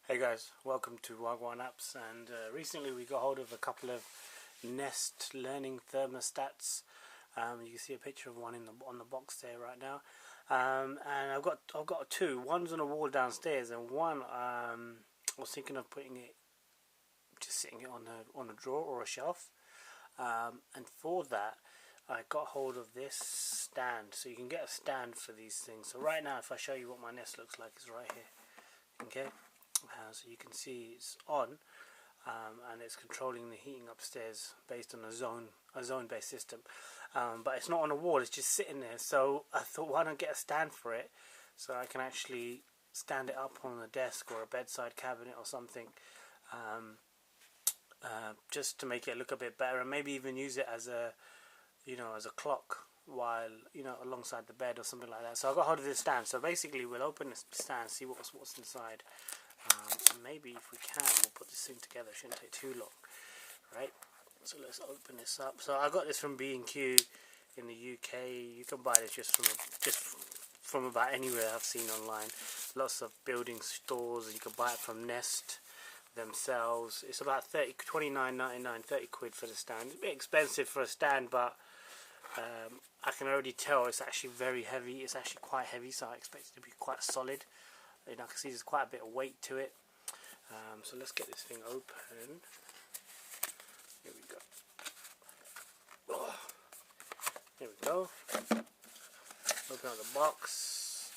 Hey guys, welcome to Wagwan Apps, and recently we got hold of a couple of Nest learning thermostats. You can see a picture of one on the box there right now, and I've got two. One's on a wall downstairs, and one I was thinking of putting it, just sitting it on a drawer or a shelf. And for that, I got hold of this stand. So you can get a stand for these things. So right now, if I show you what my Nest looks like, it's right here. Okay. So you can see it's on, and it's controlling the heating upstairs based on a zone based system, but it's not on a wall, it's just sitting there. So I thought, why not get a stand for it so I can actually stand it up on a desk or a bedside cabinet or something, just to make it look a bit better, and maybe even use it as a clock while alongside the bed or something like that. So I got hold of this stand. So basically we'll open this stand, see what's inside. And maybe if we can, we'll put this thing together. Shouldn't take too long, right? So let's open this up. So I got this from B&Q in the UK. You can buy this just from about anywhere I've seen online. Lots of building stores. You can buy it from Nest themselves. It's about £29.99, 30 quid for the stand. It's a bit expensive for a stand, but I can already tell it's actually very heavy. It's actually quite heavy, so I expect it to be quite solid. I can see there's quite a bit of weight to it. So let's get this thing open. Here we go. Oh, here we go. Open up the box.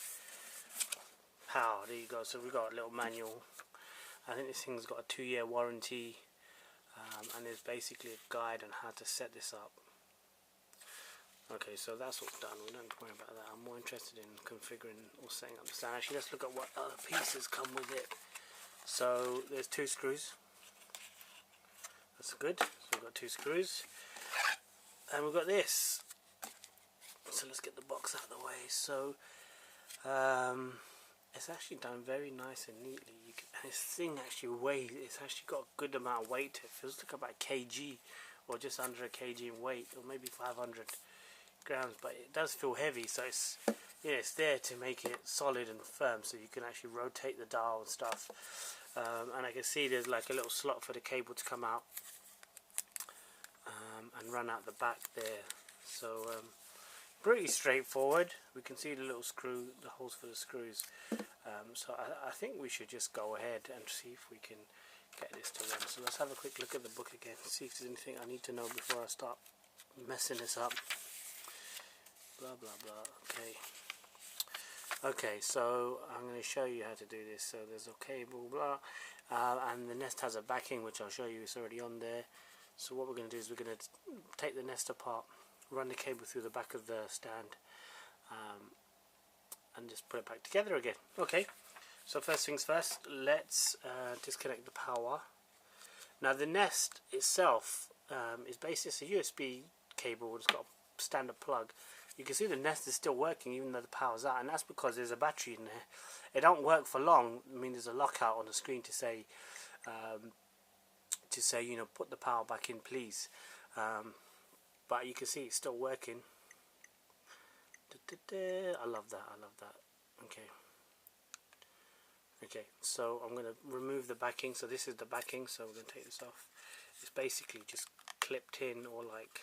Pow, there you go. So we've got a little manual. I think this thing's got a 2-year warranty, and there's basically a guide on how to set this up. Okay, so that's all done. We don't have to worry about that. I'm more interested in configuring or setting up the stand. Actually, let's look at what other pieces come with it. So there's 2 screws. That's good. So we've got 2 screws, and we've got this. So let's get the box out of the way. So it's actually done very nice and neatly. And this thing actually weighs. It's actually got a good amount of weight to it. It feels like about a kg, or just under a kg in weight, or maybe 500 grams, but it does feel heavy. So it's there to make it solid and firm, so you can actually rotate the dial and stuff. And I can see there's like a little slot for the cable to come out and run out the back there. So pretty straightforward. We can see the little screw, the holes for the screws. So I think we should just go ahead and see if we can get this to run. So let's have a quick look at the book again, see if there's anything I need to know before I start messing this up. Blah blah blah. Okay, so I'm going to show you how to do this. So there's a cable, blah, and the Nest has a backing, which I'll show you. It's already on there. So what we're going to do is we're going to take the Nest apart, run the cable through the back of the stand, and just put it back together again. Okay, so first things first, let's disconnect the power. Now the Nest itself is basically a USB cable. It's got a standard plug. You can see the Nest is still working even though the power's out, and that's because there's a battery in there. It don't work for long. I mean, there's a lockout on the screen to say put the power back in, please. But you can see it's still working. I love that. Okay, so I'm going to remove the backing. So this is the backing, so we're going to take this off. It's basically just clipped in, or like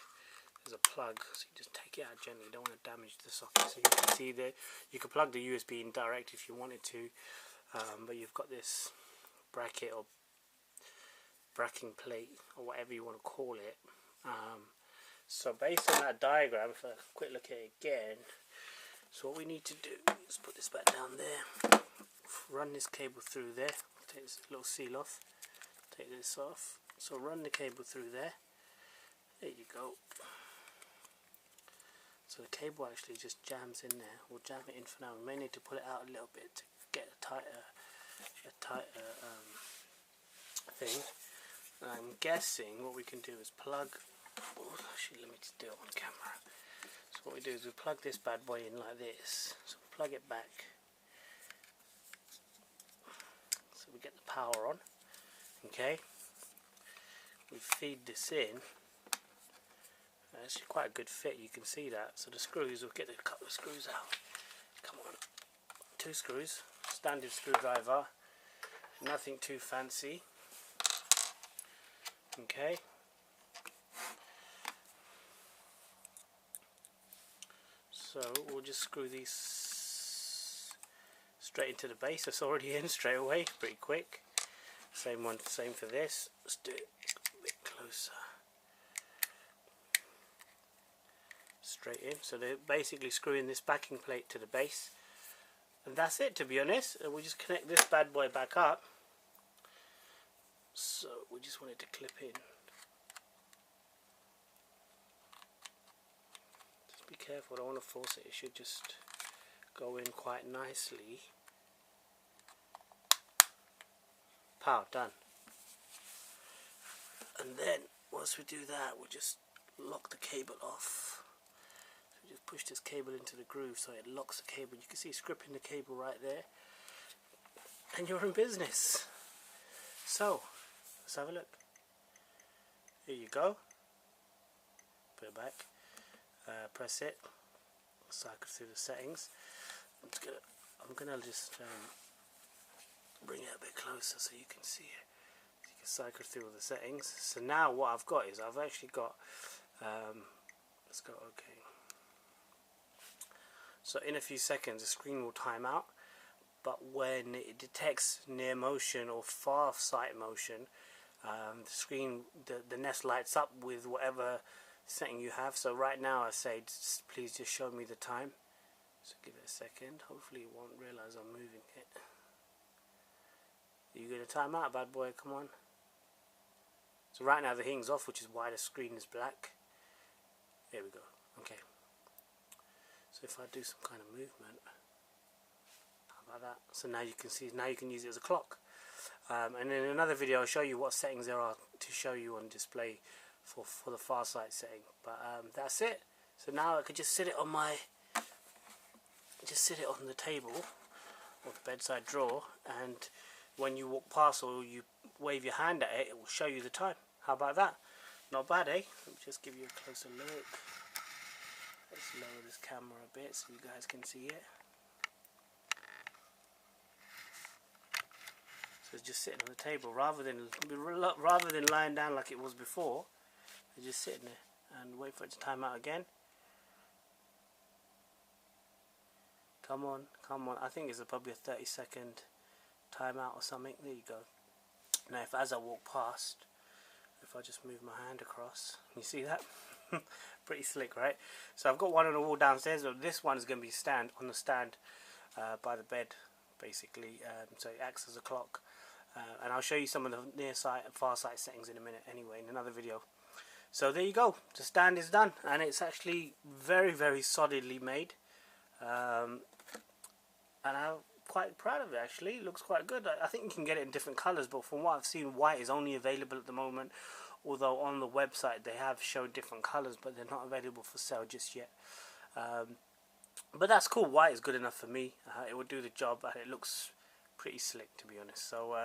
there's a plug, so you just take it out gently. You don't want to damage the socket. So you can see there, you can plug the USB in direct if you wanted to, but you've got this bracket or bracking plate or whatever you want to call it. So based on that diagram, if I quick look at it again, so what we need to do is put this back down there, run this cable through there, take this little seal off, take this off, so run the cable through there. There you go. So the cable actually just jams in there. We'll jam it in for now. We may need to pull it out a little bit to get a tighter thing. And I'm guessing what we can do is plug. Oh, actually, let me just do it on camera. So what we do is we plug this bad boy in like this. So plug it back. So we get the power on. Okay. We feed this in. It's quite a good fit, you can see that. So the screws, we'll get a couple of screws out. Come on, 2 screws, standard screwdriver, nothing too fancy. Okay. So we'll just screw these straight into the base. It's already in straight away, pretty quick. Same for this. Let's do it a bit closer. Straight in. So they're basically screwing this backing plate to the base. And that's it, to be honest. And we just connect this bad boy back up. So we just want it to clip in. Just be careful, I don't want to force it. It should just go in quite nicely. Pow, done. And then once we do that, we'll just lock the cable off. So we just push this cable into the groove so it locks the cable. You can see it's gripping the cable right there. And you're in business. So let's have a look. Here you go. Put it back. Press it. Cycle through the settings. I'm gonna just bring it a bit closer so you can see it. You can cycle through all the settings. So now what I've got is I've actually got. Let's go. Okay. So in a few seconds the screen will time out. But when it detects near motion or far sight motion, the screen, the Nest lights up with whatever setting you have. So right now I say, please just show me the time. So give it a second. Hopefully it won't realize I'm moving it. Are you going to time out, bad boy? Come on. So right now the heating's off, which is why the screen is black. There we go. Okay. So if I do some kind of movement, how about that? So now you can see, now you can use it as a clock. And in another video I'll show you what settings there are to show you on display for the far sight setting. But that's it. So now I could just sit it on the table or the bedside drawer, and when you walk past or you wave your hand at it, it will show you the time. How about that? Not bad, eh? Let me just give you a closer look. Let's lower this camera a bit so you guys can see it. So it's just sitting on the table rather than lying down like it was before. It's just sitting there and wait for it to time out again. Come on, come on. I think it's probably a 30-second timeout or something. There you go. Now if as I walk past, if I just move my hand across, you see that? Pretty slick, right? So I've got one on the wall downstairs. So this one is going to be on the stand by the bed, basically. So it acts as a clock. And I'll show you some of the near sight and far sight settings in a minute anyway, in another video. So there you go. The stand is done, and it's actually very, very solidly made. And I'm quite proud of it actually. It looks quite good. I think you can get it in different colours, but from what I've seen, white is only available at the moment. Although on the website they have shown different colours, but they're not available for sale just yet. But that's cool. White is good enough for me. It will do the job, and it looks pretty slick, to be honest. So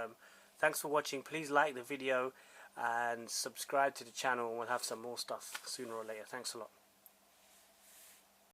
thanks for watching. Please like the video and subscribe to the channel, and we'll have some more stuff sooner or later. Thanks a lot.